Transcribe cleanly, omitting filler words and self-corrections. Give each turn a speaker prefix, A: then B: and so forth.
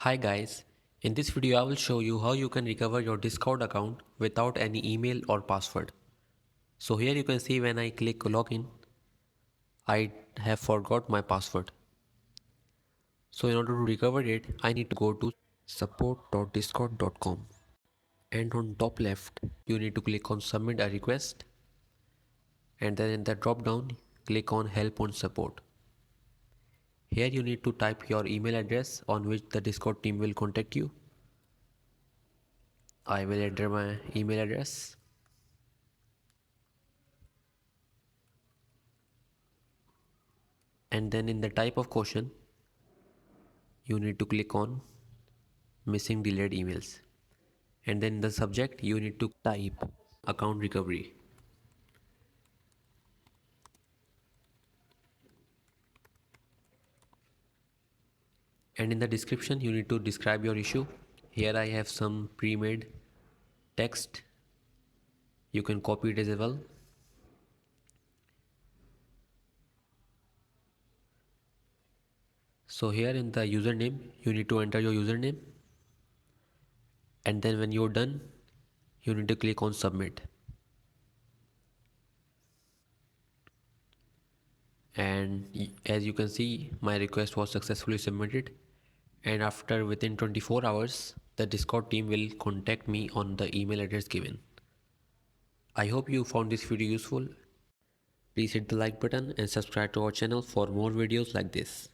A: Hi guys, in this video I will show you how you can recover your Discord account without any email or password. So here you can see when I click login, I have forgot my password. So in order to recover it, I need to go to support.discord.com and on top left you need to click on submit a request and then in the drop down click on help on support. Here you need to type your email address on which the Discord team will contact you. I will enter my email address. And then in the type of question you need to click on missing delayed emails, and then in the subject you need to type account recovery, and in the description you need to describe your issue. Here I have some pre-made text, you can copy it as well. So here in the username you need to enter your username, and then when you're done you need to click on submit. And as you can see my request was successfully submitted, and after within 24 hours the Discord team will contact me on the email address given. I hope you found this video useful. Please hit the like button and subscribe to our channel for more videos like this.